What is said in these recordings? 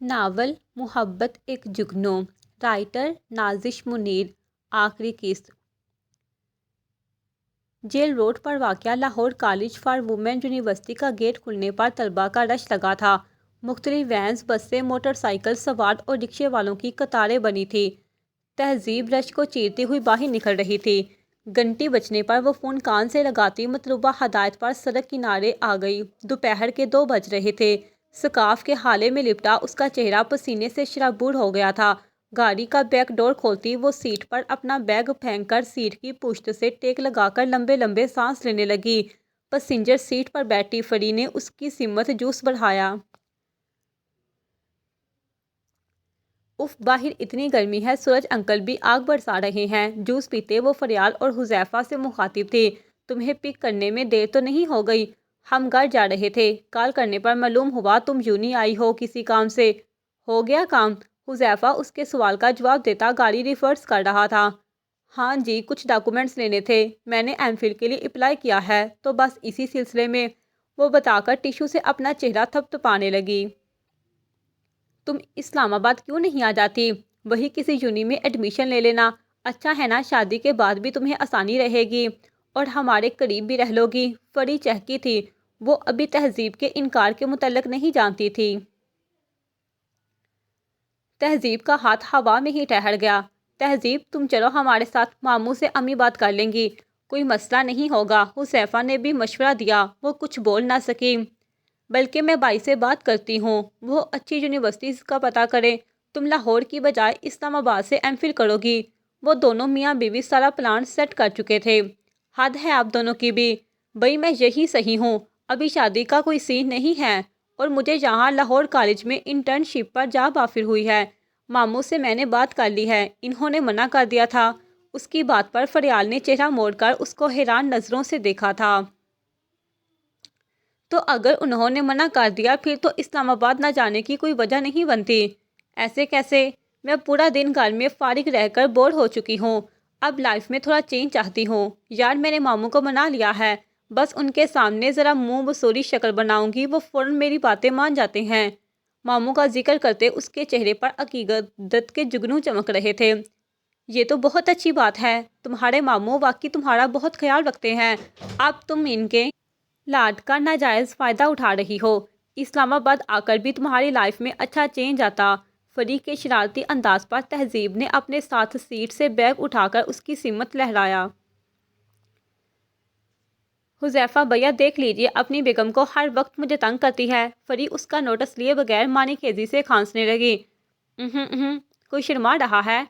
Novel محبت ایک جگنو، writer نازش منیر۔ آخری قسط۔ جیل روڈ پر واقع Lahore college for women university کا گیٹ کھلنے پر طلباء کا رش لگا تھا۔ مختلف وینز، بسیں، موٹر سائیکل سوار اور رکشے والوں کی قطاریں بنی تھیں۔ تہذیب رش کو چیرتی ہوئی باہر نکل رہی تھی۔ گھنٹی بجنے پر وہ فون کان سے لگاتی مطلوبہ ہدایت پر سڑک کنارے آ گئی۔ دوپہر کے 2 بج رہے تھے۔ سکارف کے ہالے میں لپٹا اس کا چہرہ پسینے سے شرابور ہو گیا تھا۔ گاڑی کا بیک ڈور کھولتی وہ سیٹ پر اپنا بیگ پھینک کر سیٹ کی پشت سے ٹیک لگا کر لمبے لمبے سانس لینے لگی۔ پسنجر سیٹ پر بیٹھی فری نے اس کی سمت جوس بڑھایا۔ اف باہر اتنی گرمی ہے، سورج انکل بھی آگ برسا رہے ہیں۔ جوس پیتے وہ فریال اور حذیفہ سے مخاطب تھی۔ تمہیں پک کرنے میں دیر تو نہیں ہو گئی؟ ہم گھر جا رہے تھے۔ کال کرنے پر معلوم ہوا تم یوں نہیں آئی ہو کسی کام سے۔ ہو گیا کام؟ حذیفہ اس کے سوال کا جواب دیتا گاڑی ریورس کر رہا تھا۔ ہاں جی، کچھ ڈاکومنٹس لینے تھے۔ میں نے ایم فل کے لیے اپلائی کیا ہے، تو بس اسی سلسلے میں، وہ بتا کر ٹیشو سے اپنا چہرہ تھپتھپانے لگی۔ تم اسلام آباد کیوں نہیں آ جاتی؟ وہی کسی یونی میں ایڈمیشن لے لینا۔ اچھا ہے نا، شادی کے بعد بھی تمہیں آسانی رہے گی اور ہمارے قریب بھی رہ لوگی۔ فری چہکی تھی۔ وہ ابھی تہذیب کے انکار کے متعلق نہیں جانتی تھی۔ تہذیب کا ہاتھ ہوا میں ہی ٹھہر گیا۔ تہذیب، تم چلو ہمارے ساتھ، ماموں سے امی بات کر لیں گی، کوئی مسئلہ نہیں ہوگا۔ حذیفہ نے بھی مشورہ دیا۔ وہ کچھ بول نہ سکی۔ بلکہ میں بھائی سے بات کرتی ہوں، وہ اچھی یونیورسٹیز کا پتہ کریں۔ تم لاہور کی بجائے اسلام آباد سے ایم فل کرو گی۔ وہ دونوں میاں بیوی سارا پلان سیٹ کر چکے تھے۔ حد ہے آپ دونوں کی بھی۔ بھئی میں یہی صحیح ہوں، ابھی شادی کا کوئی سین نہیں ہے، اور مجھے یہاں لاہور کالج میں انٹرنشپ پر جاب آفر ہوئی ہے۔ ماموں سے میں نے بات کر لی ہے، انہوں نے منع کر دیا تھا۔ اس کی بات پر فریال نے چہرہ موڑ کر اس کو حیران نظروں سے دیکھا تھا۔ تو اگر انہوں نے منع کر دیا، پھر تو اسلام آباد نہ جانے کی کوئی وجہ نہیں بنتی۔ ایسے کیسے؟ میں پورا دن گھر میں فارغ رہ کر بور ہو چکی ہوں۔ اب لائف میں تھوڑا چینج چاہتی ہوں۔ یار میں نے ماموں کو منا لیا ہے، بس ان کے سامنے ذرا منہ بسوری شکل بناؤں گی، وہ فوراً میری باتیں مان جاتے ہیں۔ ماموں کا ذکر کرتے اس کے چہرے پر عقیدت کے جگنو چمک رہے تھے۔ یہ تو بہت اچھی بات ہے، تمہارے ماموں واقعی تمہارا بہت خیال رکھتے ہیں۔ اب تم ان کے لاڈ کا ناجائز فائدہ اٹھا رہی ہو۔ اسلام آباد آ کر بھی تمہاری لائف میں اچھا چینج آتا۔ فری کے شرارتی انداز پر تہذیب نے اپنے ساتھ سیٹ سے بیگ اٹھا کر اس کی سمت لہرایا۔ حذیفہ بھیا دیکھ لیجئے، اپنی بیگم کو ہر وقت مجھے تنگ کرتی ہے۔ فری اس کا نوٹس لیے بغیر معنی خیزی سے کھانسنے لگی۔ کوئی شرما رہا ہے؟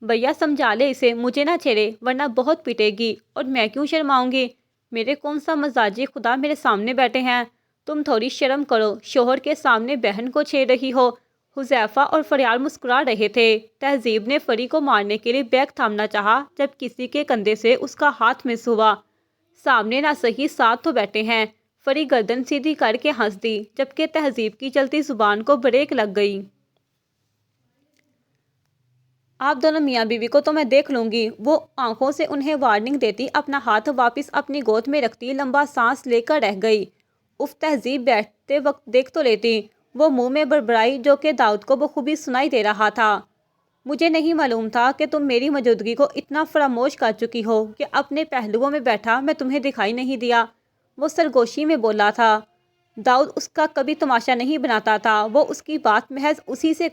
بھیا سمجھا لے اسے، مجھے نہ چھیڑے ورنہ بہت پیٹے گی۔ اور میں کیوں شرماؤں گی؟ میرے کون سا مزاجی خدا میرے سامنے بیٹھے ہیں، تم تھوڑی شرم کرو، شوہر کے سامنے بہن کو چھیڑ رہی ہو۔ حذیفہ اور فریال مسکرا رہے تھے۔ تہذیب نے فری کو مارنے کے لیے بیگ تھامنا چاہا، جب کسی کے کندھے سے اس کا ہاتھ مس ہوا۔ سامنے نہ سہی ساتھ تو بیٹھے ہیں۔ فری گردن سیدھی کر کے ہنس دی، جبکہ تہذیب کی چلتی زبان کو بریک لگ گئی۔ آپ دونوں میاں بیوی کو تو میں دیکھ لوں گی۔ وہ آنکھوں سے انہیں وارننگ دیتی اپنا ہاتھ واپس اپنی گود میں رکھتی لمبا سانس لے کر رہ گئی۔ اف تہذیب بیٹھتے وقت دیکھ تو لیتی۔ وہ منہ میں بڑبڑائی، جو کہ داؤد کو بخوبی سنائی دے رہا تھا۔ مجھے نہیں معلوم تھا کہ تم میری موجودگی کو اتنا فراموش کر چکی ہو کہ اپنے پہلوؤں میں بیٹھا میں تمہیں دکھائی نہیں دیا۔ وہ سرگوشی میں بولا تھا۔ داؤد اس کا کبھی تماشا نہیں بناتا تھا، وہ اس کی بات محض اسی سے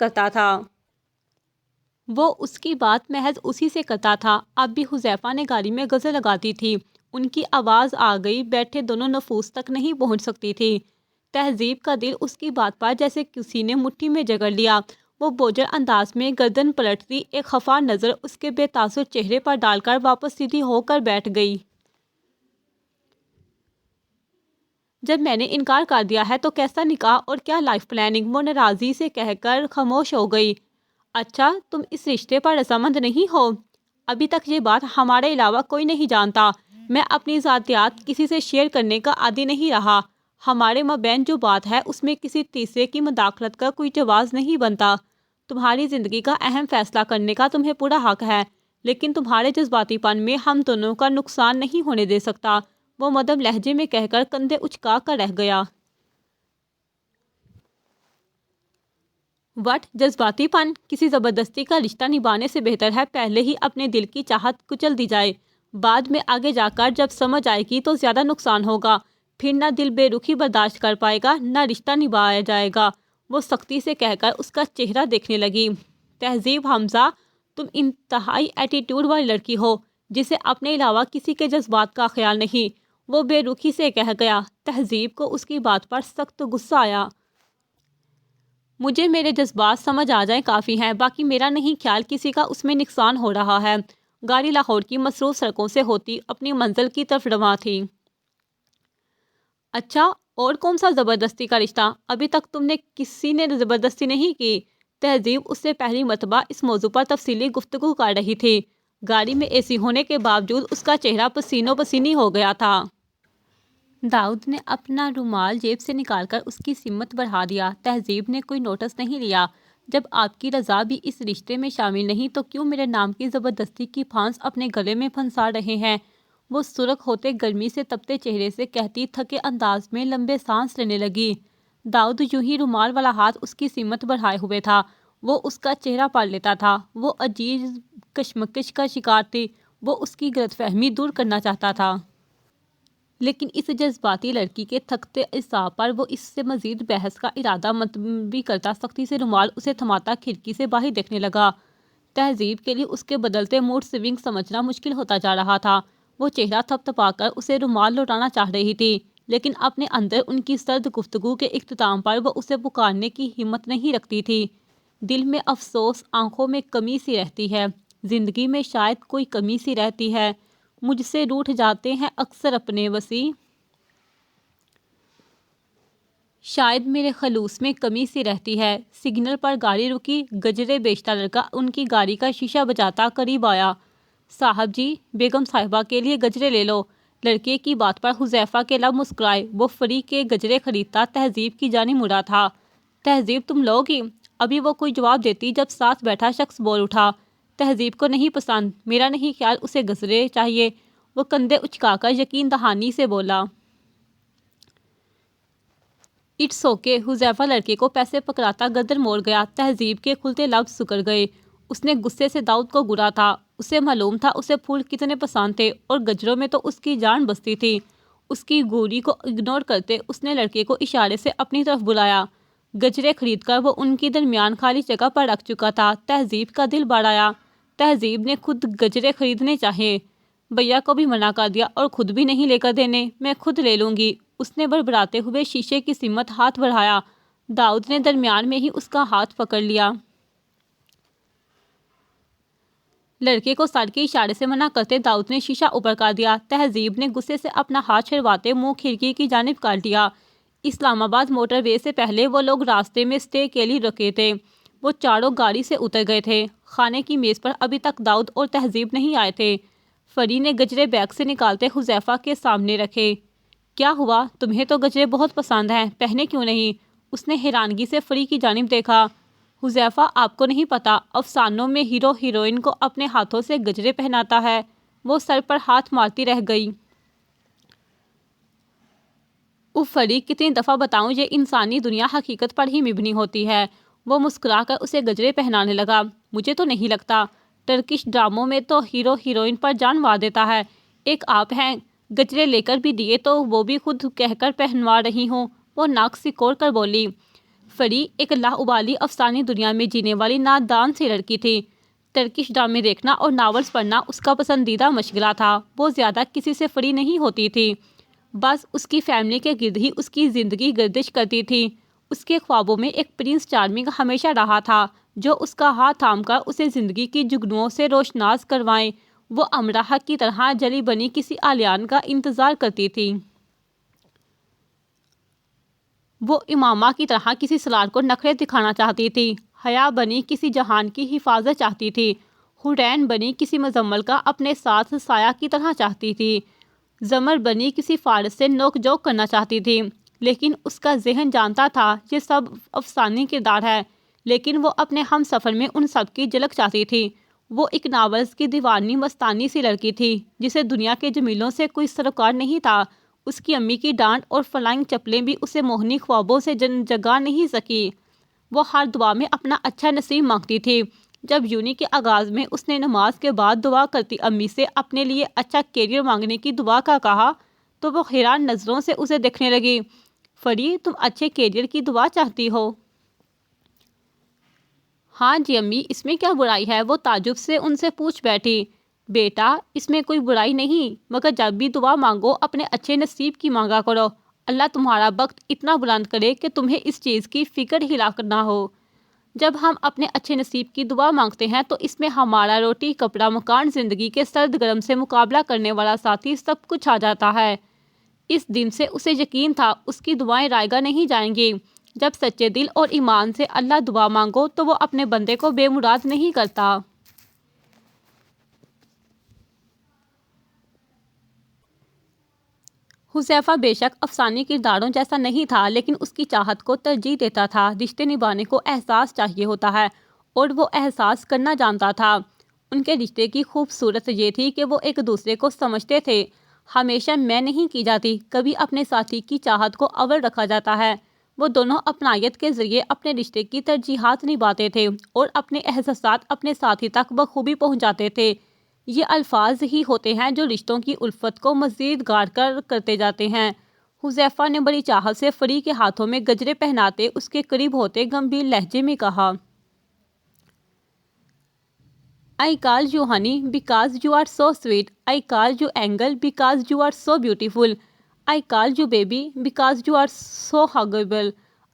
کرتا تھا۔ اب بھی حذیفہ نے گاڑی میں غزل لگاتی تھی۔ ان کی آواز آ گئی، بیٹھے دونوں نفوس تک نہیں پہنچ سکتی تھی۔ تہذیب کا دل اس کی بات پر جیسے کسی نے مٹھی میں جگڑ لیا۔ وہ بوجھل انداز میں گردن پلٹتی ایک خفا نظر اس کے بے تاثر چہرے پر ڈال کر واپس سیدھی ہو کر بیٹھ گئی۔ جب میں نے انکار کر دیا ہے تو کیسا نکاح اور کیا لائف پلاننگ؟ وہ ناراضی سے کہہ کر خاموش ہو گئی۔ اچھا، تم اس رشتے پر رضامند نہیں ہو؟ ابھی تک یہ بات ہمارے علاوہ کوئی نہیں جانتا۔ میں اپنی ذاتیات کسی سے شیئر کرنے کا عادی نہیں رہا۔ ہمارے مابین جو بات ہے اس میں کسی تیسرے کی مداخلت کا کوئی جواز نہیں بنتا۔ تمہاری زندگی کا اہم فیصلہ کرنے کا تمہیں پورا حق ہے، لیکن تمہارے جذباتی پن میں ہم دونوں کا نقصان نہیں ہونے دے سکتا۔ وہ مدھم لہجے میں کہہ کر کندھے اچکا کر رہ گیا۔ وٹ جذباتی پن، کسی زبردستی کا رشتہ نبھانے سے بہتر ہے پہلے ہی اپنے دل کی چاہت کچل دی جائے۔ بعد میں آگے جا کر جب سمجھ آئے گی تو زیادہ نقصان ہوگا، پھر نہ دل بے رخی برداشت کر پائے گا نہ رشتہ نبھایا جائے گا۔ وہ سختی سے کہہ کر اس کا چہرہ دیکھنے لگی۔ تہذیب حمزہ، تم انتہائی ایٹیٹیوڈ والی لڑکی ہو جسے اپنے علاوہ کسی کے جذبات کا خیال نہیں، وہ بے رخی سے کہہ گیا۔ تہذیب کو اس کی بات پر سخت غصہ آیا۔ مجھے میرے جذبات سمجھ آ جائیں کافی ہیں، باقی میرا نہیں خیال کسی کا اس میں نقصان ہو رہا ہے۔ گاڑی لاہور کی مصروف سڑکوں سے ہوتی اپنی منزل کی طرف رواں تھی۔ اچھا، اور کون سا زبردستی کا رشتہ؟ ابھی تک تم نے کسی نے زبردستی نہیں کی۔ تہذیب اس سے پہلی مرتبہ اس موضوع پر تفصیلی گفتگو کر رہی تھی۔ گاڑی میں اے سی ہونے کے باوجود اس کا چہرہ پسینوں پسینی ہو گیا تھا۔ داؤد نے اپنا رومال جیب سے نکال کر اس کی سمت بڑھا دیا۔ تہذیب نے کوئی نوٹس نہیں لیا۔ جب آپ کی رضا بھی اس رشتے میں شامل نہیں تو کیوں میرے نام کی زبردستی کی پھانس اپنے گلے میں پھنسا رہے ہیں؟ وہ سرخ ہوتے گرمی سے تپتے چہرے سے کہتی تھکے انداز میں لمبے سانس لینے لگی۔ داؤد یوں ہی رومال والا ہاتھ اس کی سمت بڑھائے ہوئے تھا۔ وہ اس کا چہرہ پڑھ لیتا تھا۔ وہ عجیب کشمکش کا شکار تھی۔ وہ اس کی غلط فہمی دور کرنا چاہتا تھا، لیکن اس جذباتی لڑکی کے تھکتے اعصاب پر وہ اس سے مزید بحث کا ارادہ مت بھی کرتا سختی سے رومال اسے تھماتا کھڑکی سے باہر دیکھنے لگا۔ تہذیب کے لیے اس کے بدلتے موڈ سوئنگ سمجھنا مشکل ہوتا جا رہا تھا۔ وہ چہرہ تھپ تھپا کر اسے رومال لوٹانا چاہ رہی تھی، لیکن اپنے اندر ان کی سرد گفتگو کے اختتام پر وہ اسے پکارنے کی ہمت نہیں رکھتی تھی۔ دل میں افسوس، آنکھوں میں کمی سی رہتی ہے، زندگی میں شاید کوئی کمی سی رہتی ہے، مجھ سے روٹھ جاتے ہیں اکثر اپنے وسیع، شاید میرے خلوص میں کمی سی رہتی ہے۔ سگنل پر گاڑی رکی، گجرے بیچتا لڑکا ان کی گاڑی کا شیشہ بجاتا قریب آیا۔ صاحب جی، بیگم صاحبہ کے لیے گجرے لے لو۔ لڑکے کی بات پر حذیفہ کے لب مسکرائے۔ وہ فری کے گجرے خریدتا تہذیب کی جانب مڑا تھا۔ تہذیب، تم لو گی؟ ابھی وہ کوئی جواب دیتی جب ساتھ بیٹھا شخص بول اٹھا۔ تہذیب کو نہیں پسند، میرا نہیں خیال اسے گجرے چاہیے۔ وہ کندھے اچکا کر یقین دہانی سے بولا۔ It's okay. حذیفہ لڑکے کو پیسے پکڑاتا گردن موڑ گیا۔ تہذیب کے کھلتے لب سکڑ گئے۔ اس نے غصے سے داؤد کو گھورا تھا۔ اسے معلوم تھا اسے پھول کتنے پسند تھے اور گجروں میں تو اس کی جان بستی تھی۔ اس کی گھوری کو اگنور کرتے اس نے لڑکے کو اشارے سے اپنی طرف بلایا۔ گجرے خرید کر وہ ان کی درمیان خالی جگہ پر رکھ چکا تھا۔ تہذیب کا دل بڑھ آیا۔ تہذیب نے خود گجرے خریدنے چاہے، بھیا کو بھی منع کر دیا اور خود بھی نہیں لے کر دینے، میں خود لے لوں گی۔ اس نے بڑبڑاتے ہوئے شیشے کی سمت ہاتھ بڑھایا۔ داؤد نے درمیان میں ہی اس کا ہاتھ پکڑ لیا۔ لڑکے کو سر کے اشارے سے منع کرتے داؤد نے شیشہ اوپر کر دیا۔ تہذیب نے غصے سے اپنا ہاتھ چھڑواتے منہ کھڑکی کی جانب کر لیا۔ اسلام آباد موٹر وے سے پہلے وہ لوگ راستے میں اسٹے کے لیے رکے تھے۔ وہ چاروں گاڑی سے اتر گئے تھے۔ کھانے کی میز پر ابھی تک داؤد اور تہذیب نہیں آئے تھے۔ فری نے گجرے بیگ سے نکالتے حذیفہ کے سامنے رکھے۔ کیا ہوا؟ تمہیں تو گجرے بہت پسند ہیں، پہنے کیوں نہیں؟ اس نے حیرانگی سے فری کی جانب دیکھا۔ حذیفہ، آپ کو نہیں پتا، افسانوں میں ہیرو ہیروئن کو اپنے ہاتھوں سے گجرے پہناتا ہے۔ وہ سر پر ہاتھ مارتی رہ گئی۔ فری، کتنی دفعہ بتاؤں، یہ انسانی دنیا حقیقت پر ہی مبنی ہوتی ہے۔ وہ مسکرا کر اسے گجرے پہنانے لگا۔ مجھے تو نہیں لگتا، ٹرکش ڈراموں میں تو ہیرو ہیروئن پر جان مار دیتا ہے۔ ایک آپ ہیں، گجرے لے کر بھی دیے تو وہ بھی خود کہہ کر پہنوا رہی ہوں۔ وہ ناک سکوڑ کر بولی۔ فری ایک لاابالی افسانی دنیا میں جینے والی نادان سی لڑکی تھی۔ ٹرکش ڈرامے دیکھنا اور ناولز پڑھنا اس کا پسندیدہ مشغلہ تھا۔ وہ زیادہ کسی سے فری نہیں ہوتی تھی، بس اس کی فیملی کے گرد ہی اس کی زندگی گردش کرتی تھی۔ اس کے خوابوں میں ایک پرنس چارمنگ ہمیشہ رہا تھا جو اس کا ہاتھ تھام کر اسے زندگی کی جگنوؤں سے روشناس کروائے۔ وہ امراح کی طرح جلی بنی کسی آلیان کا انتظار کرتی تھی۔ وہ امامہ کی طرح کسی سالار کو نخرے دکھانا چاہتی تھی۔ حیا بنی کسی جہان کی حفاظت چاہتی تھی۔ حورین بنی کسی مزمل کا اپنے ساتھ سایہ کی طرح چاہتی تھی۔ زمر بنی کسی فارس سے نوک جھوک کرنا چاہتی تھی۔ لیکن اس کا ذہن جانتا تھا یہ سب افسانوی کردار ہے، لیکن وہ اپنے ہم سفر میں ان سب کی جھلک چاہتی تھی۔ وہ ایک ناولز کی دیوانی مستانی سی لڑکی تھی جسے دنیا کے جمیلوں سے کوئی سروکار نہیں تھا۔ اس کی امی کی ڈانٹ اور فلائنگ چپلیں بھی اسے موہنی خوابوں سے جگا نہیں سکی۔ وہ ہر دعا میں اپنا اچھا نصیب مانگتی تھی۔ جب یونی کے آغاز میں اس نے نماز کے بعد دعا کرتی امی سے اپنے لیے اچھا کیریئر مانگنے کی دعا کا کہا تو وہ حیران نظروں سے اسے دیکھنے لگی۔ فری، تم اچھے کیریئر کی دعا چاہتی ہو؟ ہاں جی امی، اس میں کیا برائی ہے؟ وہ تعجب سے ان سے پوچھ بیٹھی۔ بیٹا، اس میں کوئی برائی نہیں، مگر جب بھی دعا مانگو اپنے اچھے نصیب کی مانگا کرو۔ اللہ تمہارا بخت اتنا بلند کرے کہ تمہیں اس چیز کی فکر ہی لاحق نہ ہو۔ جب ہم اپنے اچھے نصیب کی دعا مانگتے ہیں تو اس میں ہمارا روٹی کپڑا مکان زندگی کے سرد گرم سے مقابلہ کرنے والا ساتھی سب کچھ آ جاتا ہے۔ اس دن سے اسے یقین تھا اس کی دعائیں رائگاں نہیں جائیں گی۔ جب سچے دل اور ایمان سے اللہ دعا مانگو تو وہ اپنے بندے کو بے مراد نہیں کرتا۔ حذیفہ بے شک افسانوی کرداروں جیسا نہیں تھا، لیکن اس کی چاہت کو ترجیح دیتا تھا۔ رشتے نبھانے کو احساس چاہیے ہوتا ہے اور وہ احساس کرنا جانتا تھا۔ ان کے رشتے کی خوبصورت یہ تھی کہ وہ ایک دوسرے کو سمجھتے تھے۔ ہمیشہ میں نہیں کی جاتی، کبھی اپنے ساتھی کی چاہت کو اول رکھا جاتا ہے۔ وہ دونوں اپنائیت کے ذریعے اپنے رشتے کی ترجیحات نبھاتے تھے اور اپنے احساسات اپنے ساتھی تک بخوبی پہنچاتے تھے۔ یہ الفاظ ہی ہوتے ہیں جو رشتوں کی الفت کو مزید گاڑھ کر کرتے جاتے ہیں۔ حذیفہ نے بڑی چاہت سے فری کے ہاتھوں میں گجرے پہناتے اس کے قریب ہوتے گمبھیر لہجے میں کہا، I call you honey because you are so sweet. I call you angel because you are so beautiful. I call you baby because you are so huggable.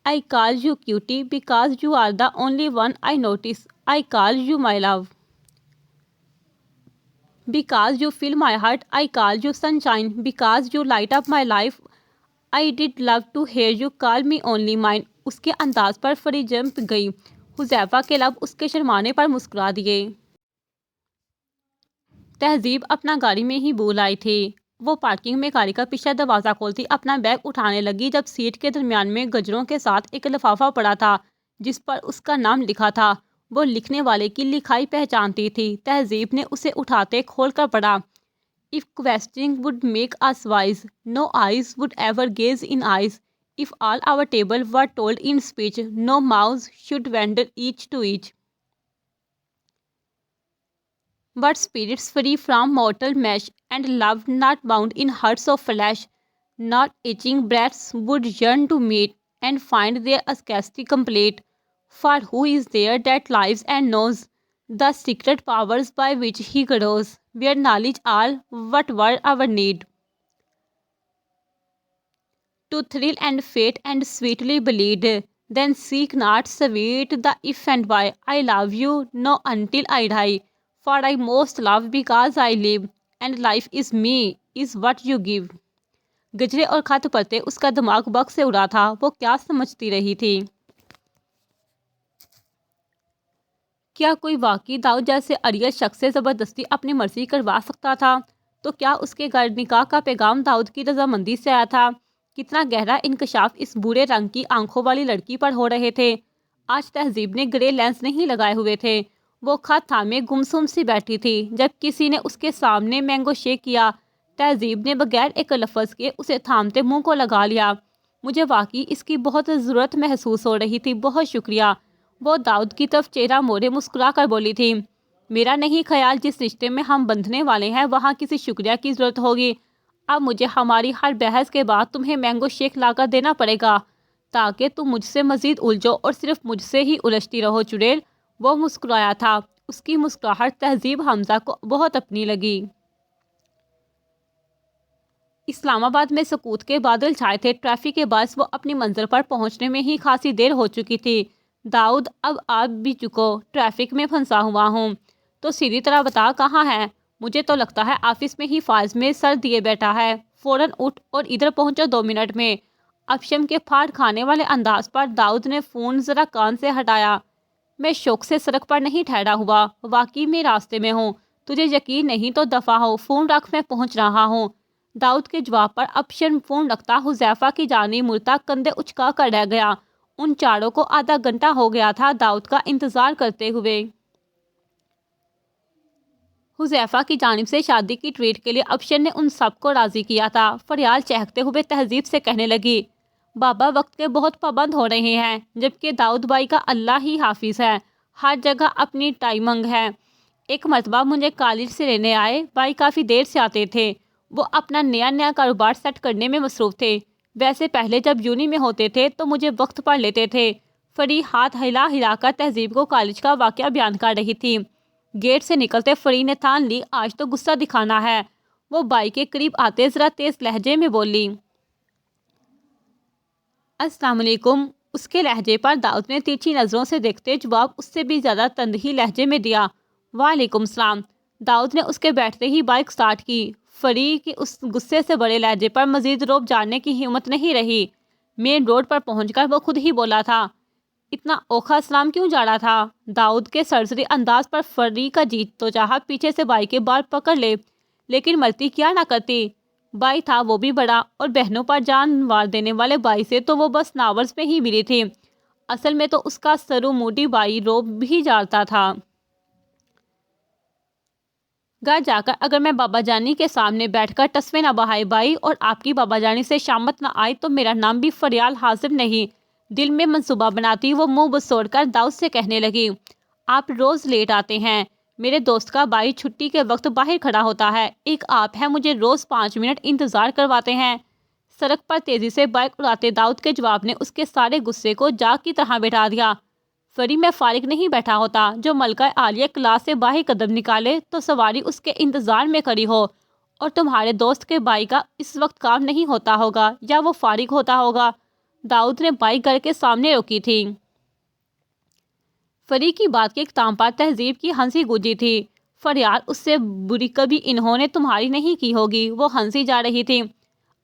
I call you cutie because you are the only one I notice. I call you my love because you fill my heart. I call you sunshine because you light up my life. I did love to hear you call me only mine. اس کے انداز پر free jump گئی۔ حذیفہ کے لب اس کے شرمانے پر مسکرا دیے۔ تہذیب اپنا گاڑی میں ہی بھول آئی تھی۔ وہ پارکنگ میں گاڑی کا پچھلا دروازہ کھولتی اپنا بیگ اٹھانے لگی جب سیٹ کے درمیان میں گجروں کے ساتھ ایک لفافہ پڑا تھا جس پر اس کا نام لکھا تھا۔ وہ لکھنے والے کی لکھائی پہچانتی تھی۔ تہذیب نے اسے اٹھاتے کھول کر پڑھا، If questioning would make us wise, no eyes would ever gaze in eyes. If all our table were told in speech, no mouths should wander each to each. But spirits free from mortal mesh, and love not bound in hearts of flesh, not itching breaths would yearn to meet, and find their ecstasy complete. For who is there that lives and knows the secret powers by which he grows, where knowledge all what were our need? To thrill and fate and sweetly bleed, then seek not sweet the if and why. I love you, no until I die. For I most love because I live, and life is me, is what you give. گجرے اور خط پڑھتے اس کا دماغ big سے اڑا تھا۔ وہ کیا سمجھتی رہی تھی؟ کیا کوئی واقعی داؤد جیسے اریل شخص سے زبردستی اپنی مرضی کروا سکتا تھا؟ تو کیا اس کے گھر نکاح کا پیغام داؤد کی رضامندی سے آیا تھا؟ کتنا گہرا انکشاف اس بھورے رنگ کی آنکھوں والی لڑکی پر ہو رہے تھے۔ آج تہذیب نے گرے لینس نہیں لگائے ہوئے تھے۔ وہ خط تھامے گمسم سی بیٹھی تھی جب کسی نے اس کے سامنے مینگو شیک کیا۔ تہذیب نے بغیر ایک لفظ کے اسے تھامتے منہ کو لگا لیا۔ مجھے واقعی اس کی بہت ضرورت محسوس ہو رہی تھی، بہت شکریہ۔ وہ داؤد کی طرف چہرہ موڑے مسکرا کر بولی تھی، میرا نہیں خیال جس رشتے میں ہم بندھنے والے ہیں وہاں کسی شکریہ کی ضرورت ہوگی۔ اب مجھے ہماری ہر بحث کے بعد تمہیں مینگو شیک لا کر دینا پڑے گا تاکہ تم مجھ سے مزید الجھو اور صرف مجھ سے ہی الجھتی رہو چڑیل۔ وہ مسکرایا تھا۔ اس کی مسکراہٹ تہذیب حمزہ کو بہت اپنی لگی۔ اسلام آباد میں سکوت کے بادل چھائے تھے۔ ٹریفک کے باعث وہ اپنی منزل پر پہنچنے میں ہی خاصی دیر ہو چکی تھی۔ داؤد، اب آپ بھی چکو، ٹریفک میں پھنسا ہوا ہوں۔ تو سیدھی طرح بتا کہاں ہے؟ مجھے تو لگتا ہے آفس میں ہی فائز میں سر دیے بیٹھا ہے۔ فوراً اٹھ اور ادھر پہنچو 2 منٹ میں۔ افشم کے پھاڑ کھانے والے انداز پر داؤد نے فون ذرا کان سے ہٹایا۔ میں شوق سے سڑک پر نہیں ٹھہرا ہوا، واقعی میں راستے میں ہوں۔ تجھے یقین نہیں تو دفع ہو، فون رکھ، میں پہنچ رہا ہوں۔ داؤد کے جواب پر افشم فون رکھتا حذیفہ کی جانب مڑتا کندھے اچکا کر رہ گیا۔ ان چاروں کو آدھا گھنٹہ ہو گیا تھا داؤد کا انتظار کرتے ہوئے۔ حذیفہ کی جانب سے شادی کی ٹریٹ کے لیے افشر نے ان سب کو راضی کیا تھا۔ فریال چہکتے ہوئے تہذیب سے کہنے لگی، بابا وقت کے بہت پابند ہو رہے ہیں، جبکہ داؤد بھائی کا اللہ ہی حافظ ہے، ہر جگہ اپنی ٹائمنگ ہے۔ ایک مرتبہ مجھے کالج سے لینے آئے، بھائی کافی دیر سے آتے تھے، وہ اپنا نیا کاروبار سیٹ کرنے میں مصروف تھے۔ ویسے پہلے جب یونی میں ہوتے تھے تو مجھے وقت پر لیتے تھے۔ فری ہاتھ ہلا کر تہذیب کو کالج کا واقعہ بیان کر رہی تھی۔ گیٹ سے نکلتے فری نے ٹھان لی آج تو غصہ دکھانا ہے۔ وہ بھائی کے قریب آتے ذرا تیز لہجے میں بولی، السلام علیکم۔ اس کے لہجے پر داؤد نے تیرچھی نظروں سے دیکھتے جواب اس سے بھی زیادہ تندہی لہجے میں دیا، وعلیکم السلام۔ داؤد نے اس کے بیٹھتے ہی بائک سٹارٹ کی۔ فری کی اس غصے سے بڑے لہجے پر مزید روب جاننے کی ہمت نہیں رہی۔ مین روڈ پر پہنچ کر وہ خود ہی بولا تھا، اتنا اوکھا سلام کیوں جا رہا تھا؟ داؤد کے سرسری انداز پر فری کا جی تو چاہا پیچھے سے بھائی کے بال پکڑ لے، لیکن مرتی کیا نہ کرتی۔ بھائی تھا وہ بھی بڑا، اور بہنوں پر جان وار دینے والے بھائی سے تو وہ بس ناورز میں ہی ملی تھی۔ اصل میں تو اس کا سرو موڈی بھائی روب بھی جانتا تھا۔ گھر جا کر اگر میں بابا جانی کے سامنے بیٹھ کر ٹسوے نہ بہائے بھائی اور آپ کی بابا جانی سے شامت نہ آئی تو میرا نام بھی فریال حاضر نہیں۔ دل میں منصوبہ بناتی وہ منہ بسوڑ کر داؤد سے کہنے لگی، آپ روز لیٹ آتے ہیں، میرے دوست کا بھائی چھٹی کے وقت باہر کھڑا ہوتا ہے، ایک آپ ہیں مجھے روز 5 منٹ انتظار کرواتے ہیں۔ سڑک پر تیزی سے بائک اڑاتے داؤد کے جواب نے اس کے سارے غصے کو جاگ کی طرح بٹھا دیا۔ فری میں فارغ نہیں بیٹھا ہوتا، جو ملکہ عالیہ کلاس سے باہر قدم نکالے تو سواری اس کے انتظار میں کھڑی ہو، اور تمہارے دوست کے بھائی کا اس وقت کام نہیں ہوتا ہوگا یا وہ فارغ ہوتا ہوگا۔ داؤد نے بائک گھر کے سامنے روکی تھی۔ فری کی بات کے اختتام پر تہذیب کی ہنسی گونجی تھی۔ فریال اس سے بری کبھی انہوں نے تمہاری نہیں کی ہوگی، وہ ہنسی جا رہی تھی۔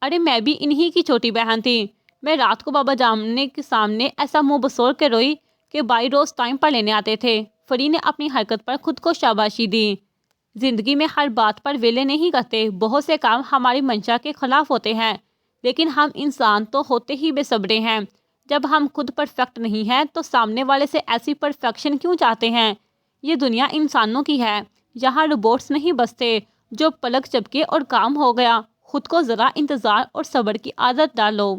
ارے میں بھی انہی کی چھوٹی بہن تھی، میں رات کو بابا جامنے کے سامنے ایسا منہ بسوڑ کے روئی کہ بھائی روز ٹائم پر لینے آتے تھے۔ فری نے اپنی حرکت پر خود کو شاباشی دی۔ زندگی میں ہر بات پر ویلے نہیں کرتے، بہت سے کام ہماری منشا کے خلاف ہوتے ہیں، لیکن ہم انسان تو ہوتے ہی بے صبرے ہیں۔ جب ہم خود پرفیکٹ نہیں ہیں تو سامنے والے سے ایسی پرفیکشن کیوں چاہتے ہیں؟ یہ دنیا انسانوں کی ہے، یہاں روبوٹس نہیں بستے جو پلک جھپکے اور کام ہو گیا۔ خود کو ذرا انتظار اور صبر کی عادت ڈالو،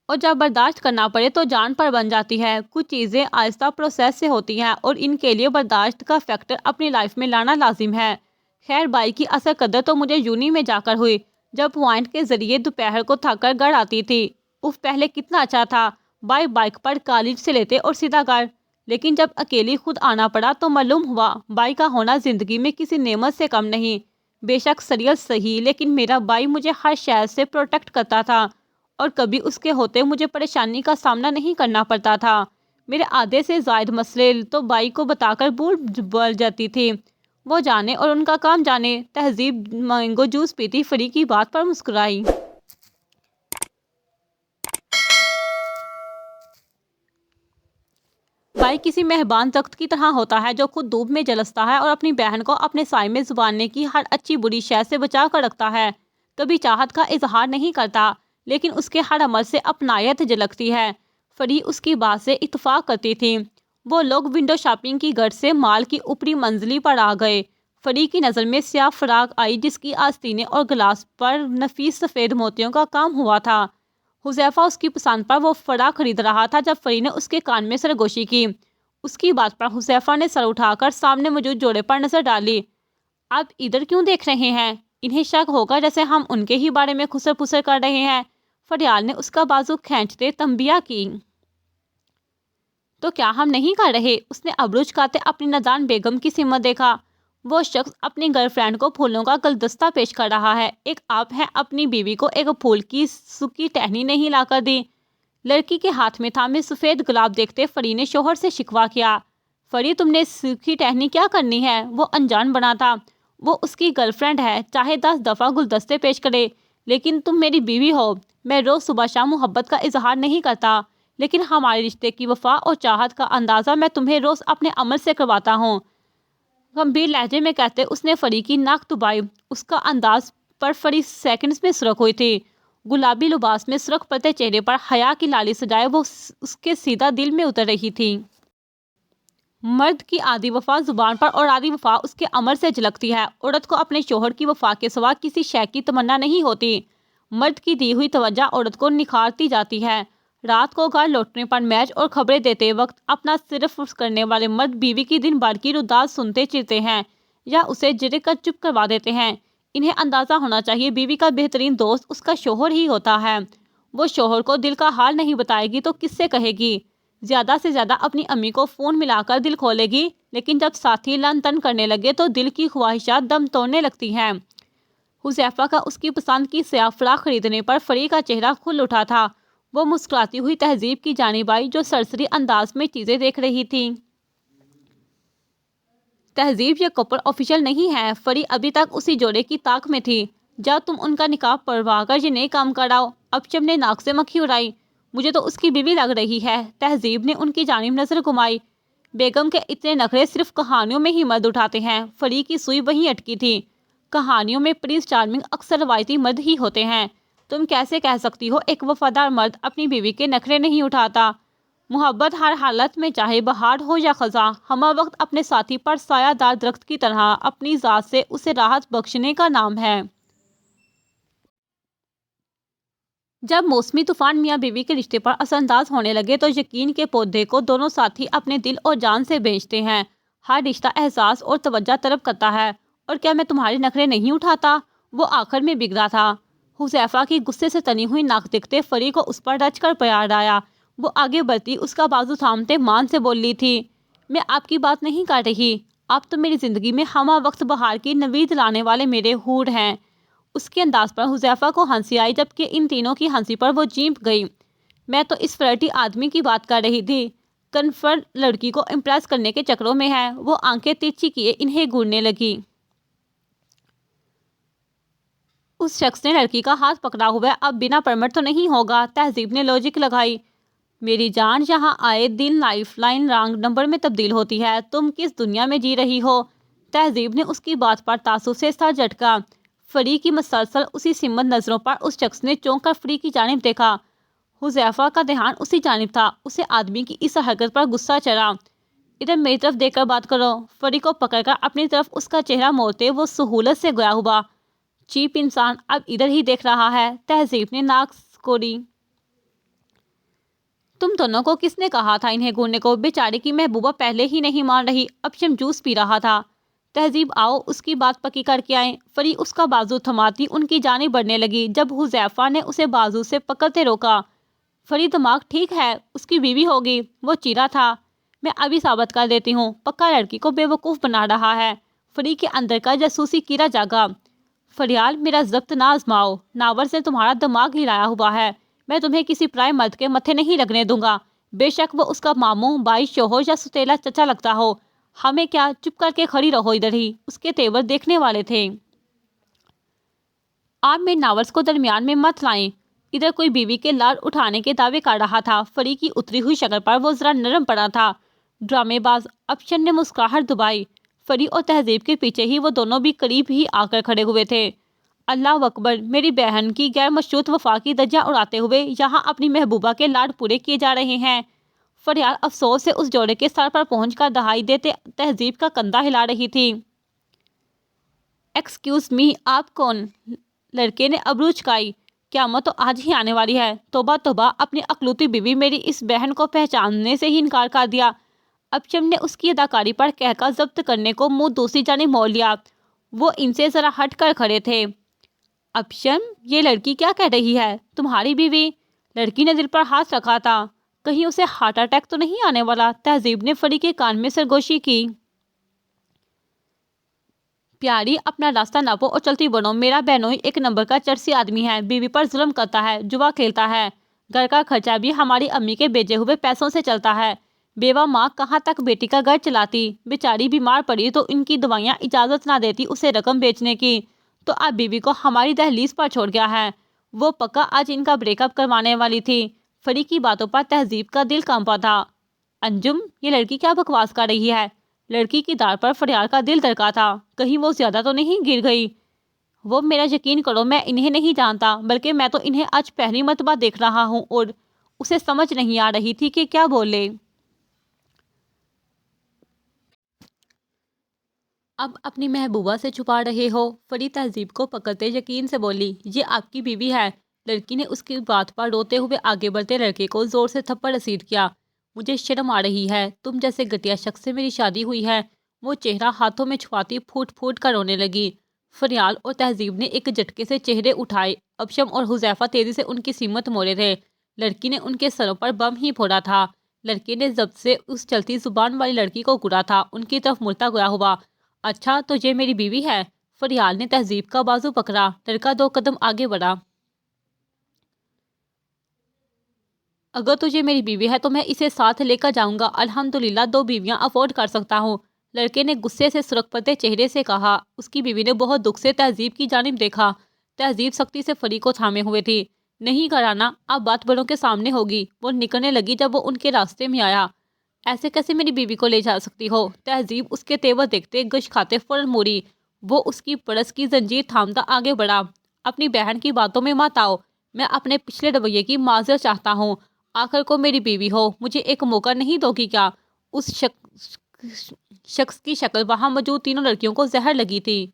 اور جب برداشت کرنا پڑے تو جان پر بن جاتی ہے۔ کچھ چیزیں آہستہ پروسیس سے ہوتی ہیں اور ان کے لیے برداشت کا فیکٹر اپنی لائف میں لانا لازم ہے۔ خیر بھائی کی اصل قدر تو مجھے یونی میں جا کر ہوئی، جب پوائنٹ کے ذریعے دوپہر کو تھک کر گھر آتی تھی۔ پہلے کتنا اچھا تھا، بھائی بائک پر کالج سے لیتے اور سیدھا گھر، لیکن جب اکیلی خود آنا پڑا تو معلوم ہوا بھائی کا ہونا زندگی میں کسی نعمت سے کم نہیں۔ بے شک سیریل صحیح، لیکن میرا بھائی مجھے ہر شے سے پروٹیکٹ کرتا تھا، اور کبھی اس کے ہوتے مجھے پریشانی کا سامنا نہیں کرنا پڑتا تھا۔ میرے آدھے سے زائد مسئلے تو بھائی کو بتا کر بھول جاتی تھی، وہ جانے اور ان کا کام جانے۔ تہذیب مینگو جوس پیتی فری کی بات پر مسکرائی۔ بھائی کسی مہربان درخت کی طرح ہوتا ہے جو خود دھوپ میں جلستا ہے اور اپنی بہن کو اپنے سائے میں زباننے کی ہر اچھی بری شے سے بچا کر رکھتا ہے۔ کبھی چاہت کا اظہار نہیں کرتا، لیکن اس کے ہر عمل سے اپنائیت جھلکتی ہے۔ فری اس کی بات سے اتفاق کرتی تھی۔ وہ لوگ ونڈو شاپنگ کی غرض سے مال کی اوپری منزلی پر آ گئے۔ فری کی نظر میں سیاہ فراق آئی جس کی آستینے اور گلاس پر نفیس سفید موتیوں کا کام ہوا تھا۔ حذیفہ اس کی پسند پر وہ فراق خرید رہا تھا جب فری نے اس کے کان میں سرگوشی کی۔ اس کی بات پر حذیفہ نے سر اٹھا کر سامنے موجود جوڑے پر نظر ڈالی۔ آپ ادھر کیوں دیکھ رہے ہیں؟ انہیں شک ہوگا جیسے ہم ان کے ہی بارے میں خسر پسر کر رہے ہیں۔ فریال نے اس کا بازو کھینچتے تنبیہ کی۔ تو کیا ہم نہیں کر رہے؟ اس نے ابرو چکاتے اپنی نادان بیگم کی سمت دیکھا۔ وہ شخص اپنی گرل فرینڈ کو پھولوں کا گلدستہ پیش کر رہا ہے، ایک آپ ہیں اپنی بیوی کو ایک پھول کی سوکھی ٹہنی نہیں لا کر دی۔ لڑکی کے ہاتھ میں تھامے سفید گلاب دیکھتے فری نے شوہر سے شکوہ کیا، فری تم نے سوکھی ٹہنی کیا کرنی ہے؟ وہ انجان بنا تھا، وہ اس کی گرل فرینڈ ہے، چاہے 10 دفعہ گلدستے پیش کرے، لیکن تم میری بیوی ہو۔ میں روز صبح شام محبت کا اظہار نہیں کرتا، لیکن ہمارے رشتے کی وفا اور چاہت کا اندازہ میں تمہیں روز اپنے عمل سے کرواتا ہوں۔ گمبھیر لہجے میں کہتے اس نے فری کی ناک دبائی۔ اس کا انداز پر فری سیکنڈز میں سرخ ہوئی تھی۔ گلابی لباس میں سرخ پڑتے چہرے پر حیا کی لالی سجائے وہ اس کے سیدھا دل میں اتر رہی تھی۔ مرد کی آدھی وفا زبان پر اور آدھی وفا اس کے عمل سے جھلکتی ہے۔ عورت کو اپنے شوہر کی وفا کے سوا کسی شے کی تمنا نہیں ہوتی۔ مرد کی دی ہوئی توجہ عورت کو نکھارتی جاتی ہے۔ رات کو گھر لوٹنے پر میچ اور خبریں دیتے وقت اپنا صرف کرنے والے مرد بیوی کی دن بھر کی رداز سنتے چرتے ہیں یا اسے جھڑک کر چپ کروا دیتے ہیں۔ انہیں اندازہ ہونا چاہیے بیوی کا بہترین دوست اس کا شوہر ہی ہوتا ہے۔ وہ شوہر کو دل کا حال نہیں بتائے گی تو کس سے کہے گی؟ زیادہ سے زیادہ اپنی امی کو فون ملا کر دل کھولے گی، لیکن جب ساتھی لن تن کرنے لگے تو دل کی خواہشات دم توڑنے لگتی ہیں۔ حذیفہ کا اس کی پسند کی سیاہ فراق خریدنے پر فری کا چہرہ کھل اٹھا تھا۔ وہ مسکراتی ہوئی تہذیب کی جانب آئی جو سرسری انداز میں چیزیں دیکھ رہی تھی۔ تہذیب یہ کپڑ آفیشل نہیں ہے۔ فری ابھی تک اسی جوڑے کی طاق میں تھی۔ جب تم ان کا نکاح پڑھوا کر یہ نئے کام کراؤ۔ ابشم نے ناک سے مکھی اڑائی۔ مجھے تو اس کی بیوی لگ رہی ہے۔ تہذیب نے ان کی جانب نظر گھمائی۔ بیگم کے اتنے نخرے صرف کہانیوں میں ہی مرد اٹھاتے ہیں۔ فری کی سوئی وہیں اٹکی تھی۔ کہانیوں میں پرنس چارمنگ اکثر روایتی مرد ہی ہوتے ہیں۔ تم کیسے کہہ سکتی ہو ایک وفادار مرد اپنی بیوی کے نخرے نہیں اٹھاتا؟ محبت ہر حالت میں چاہے بہار ہو یا خزاں ہمہ وقت اپنے ساتھی پر سایہ دار درخت کی طرح اپنی ذات سے اسے راحت بخشنے کا نام ہے۔ جب موسمی طوفان میاں بیوی کے رشتے پر اثر انداز ہونے لگے تو یقین کے پودے کو دونوں ساتھی اپنے دل اور جان سے بیچتے ہیں۔ ہر رشتہ احساس اور توجہ طلب کرتا ہے۔ اور کیا میں تمہارے نخرے نہیں اٹھاتا؟ وہ آخر میں بگڑا تھا۔ حذیفہ کی غصے سے تنی ہوئی ناک دیکھتے فری کو اس پر رچ کر پیار آیا۔ وہ آگے بڑھتی اس کا بازو تھامتے مان سے بولی تھی، میں آپ کی بات نہیں کر رہی۔ آپ تو میری زندگی میں ہمہ وقت بہار کی نوید لانے والے میرے حور ہیں۔ اس کے انداز پر حذیفہ کو ہنسی آئی جبکہ ان تینوں کی ہنسی پر وہ چیمپ گئی۔ میں تو اس فلرٹی آدمی کی بات کر رہی تھی۔ کنفرم لڑکی کو امپریس کرنے کے چکروں میں ہے۔ وہ آنکھیں ترچھی کیے انہیں گھورنے لگی۔ اس شخص نے لڑکی کا ہاتھ پکڑا ہوا اب بنا پرمٹ تو نہیں ہوگا۔ تہذیب نے لاجک لگائی۔ میری جان یہاں آئے دن لائف لائن رانگ نمبر میں تبدیل ہوتی ہے۔ تم کس دنیا میں جی رہی ہو؟ تہذیب نے اس کی بات پر تعصب سے سر جھٹکا۔ فری کی مسلسل اسی سمت نظروں پر اس شخص نے چونک کر فری کی جانب دیکھا۔ حذیفہ کا دھیان اسی جانب تھا۔ اسے آدمی کی اس حرکت پر غصہ چڑھا۔ ادھر میری طرف دیکھ کر بات کرو۔ فری کو پکڑ کر اپنی طرف اس کا چہرہ موڑتے وہ سہولت سے گیا ہوا۔ چیپ انسان اب ادھر ہی دیکھ رہا ہے۔ تہذیب نے ناک کوڑی۔ تم دونوں کو کس نے کہا تھا انہیں گھورنے کو؟ بیچاری کی محبوبہ پہلے ہی نہیں مان رہی۔ ابشم جوس پی رہا تھا۔ تہذیب آؤ اس کی بات پکی کر کے آئیں۔ فری اس کا بازو تھماتی ان کی جانب بڑھنے لگی جب حذیفہ نے اسے بازو سے پکڑتے روکا۔ فری دماغ ٹھیک ہے؟ اس کی بیوی ہوگی۔ وہ چیرا تھا۔ میں ابھی ثابت کر دیتی ہوں۔ پکا لڑکی کو بے وقوف بنا رہا ہے۔ فری کے اندر کا جاسوسی کیڑا جاگا۔ فریال میرا ضبط نہ آزماؤ۔ ناور نے تمہارا دماغ ہلایا ہوا ہے۔ میں تمہیں کسی پرائے مرد کے متھے نہیں لگنے دوں گا۔ بے شک وہ اس کا ماموں، بھائی، شوہر یا ستیلا چچا لگتا ہو۔ ہمیں کیا، چپ کر کے کھڑی رہو ادھر ہی۔ اس کے تیور دیکھنے والے تھے۔ آپ میرے ناورس کو درمیان میں مت لائیں۔ ادھر کوئی بیوی کے لاڑ اٹھانے کے دعوے کر رہا تھا۔ فری کی اتری ہوئی شکل پر وہ ذرا نرم پڑا تھا۔ ڈرامے باز، ابشم نے مسکراہٹ دبائی۔ فری اور تہذیب کے پیچھے ہی وہ دونوں بھی قریب ہی آ کر کھڑے ہوئے تھے۔ اللہ اکبر! میری بہن کی غیر مشروط وفا کی دھجیاں اڑاتے ہوئے یہاں اپنی محبوبہ کے لاڈ پورے کیے جا رہے ہیں۔ فریال افسوس سے اس جوڑے کے سر پر پہنچ کر دہائی دیتے تہذیب کا کندھا ہلا رہی تھی۔ ایکسکیوز می، آپ کون؟ لڑکے نے ابرو چکائی۔ قیامت تو آج ہی آنے والی ہے۔ توبہ توبہ، اپنی اکلوتی بیوی میری اس بہن کو پہچاننے سے ہی انکار کر دیا۔ ابشم نے اس کی اداکاری پر کہہ کر ضبط کرنے کو منہ دوسری جانب موڑ لیا۔ وہ ان سے ذرا ہٹ کر کھڑے تھے۔ ابشم، یہ لڑکی کیا کہہ رہی ہے؟ تمہاری بیوی؟ لڑکی نے دل پر ہاتھ رکھا تھا۔ کہیں اسے ہارٹ اٹیک تو نہیں آنے والا؟ تہذیب نے فری کے کان میں سرگوشی کی۔ پیاری، اپنا راستہ ناپو اور چلتی بنو۔ میرا بہنوئی ایک نمبر کا چرسی آدمی ہے۔ بیوی پر ظلم کرتا ہے، جوا کھیلتا ہے۔ گھر کا خرچہ بھی ہماری امی کے بھیجے ہوئے پیسوں سے چلتا ہے۔ بیوہ ماں کہاں تک بیٹی کا گھر چلاتی؟ بیچاری بیمار پڑی تو ان کی دوائیاں اجازت نہ دیتی اسے رقم بیچنے کی، تو اب بیوی کو ہماری دہلیز پر چھوڑ گیا ہے۔ وہ پکا آج ان کا بریک اپ کروانے والی تھی۔ فری کی باتوں پر تہذیب کا دل کانپا تھا۔ انجم، یہ لڑکی کیا بکواس کر رہی ہے؟ لڑکی کی دار پر فریال کا دل دھڑکا تھا۔ کہیں وہ زیادہ تو نہیں گر گئی؟ وہ میرا یقین کرو، میں انہیں نہیں جانتا، بلکہ میں تو انہیں آج پہلی مرتبہ دیکھ رہا ہوں۔ اور اسے سمجھ نہیں آ رہی تھی کہ کیا بولے۔ اب اپنی محبوبہ سے چھپا رہے ہو؟ فری تہذیب کو پکڑتے یقین سے بولی، یہ آپ کی بیوی ہے۔ لڑکی نے اس کی بات پر روتے ہوئے آگے بڑھتے لڑکے کو زور سے تھپڑ رسید کیا۔ مجھے شرم آ رہی ہے، تم جیسے گھٹیا شخص سے میری شادی ہوئی ہے۔ وہ چہرہ ہاتھوں میں چھپاتی پھوٹ پھوٹ کر رونے لگی۔ فریال اور تہذیب نے ایک جھٹکے سے چہرے اٹھائے۔ ابشم اور حذیفہ تیزی سے ان کی سمت موڑے تھے۔ لڑکی نے ان کے سروں پر بم ہی پھوڑا تھا۔ لڑکے نے ضبط سے اس چلتی زبان والی لڑکی کو گھورا تھا، ان کی طرف مڑتا گیا ہوا۔ اچھا تو یہ میری بیوی ہے؟ فریال نے تہذیب کا بازو پکڑا۔ لڑکا 2 قدم آگے بڑھا۔ اگر تجھے میری بیوی ہے تو میں اسے ساتھ لے کر جاؤں گا۔ الحمدللہ 2 بیویاں افورڈ کر سکتا ہوں۔ لڑکے نے غصے سے سرخ پڑتے چہرے سے کہا۔ اس کی بیوی نے بہت دکھ سے تہذیب کی جانب دیکھا۔ تہذیب سختی سے فری کو تھامے ہوئے تھی۔ نہیں گھرانا، اب بات بڑوں کے سامنے ہوگی۔ وہ نکلنے لگی جب وہ ان کے راستے میں آیا۔ ایسے کیسے میری بیوی کو لے جا سکتی ہو؟ تہذیب اس کے تیور دیکھتے گش کھاتے فوراً موڑی۔ وہ اس کی پرس کی زنجیر تھامتا آگے بڑھا۔ اپنی بہن کی باتوں میں مت آؤ، میں اپنے پچھلے رویے کی معذرت چاہتا ہوں۔ آخر کو میری بیوی ہو، مجھے ایک موقع نہیں دو گی کیا؟ اس شخص کی شکل وہاں موجود تینوں لڑکیوں کو زہر لگی تھی۔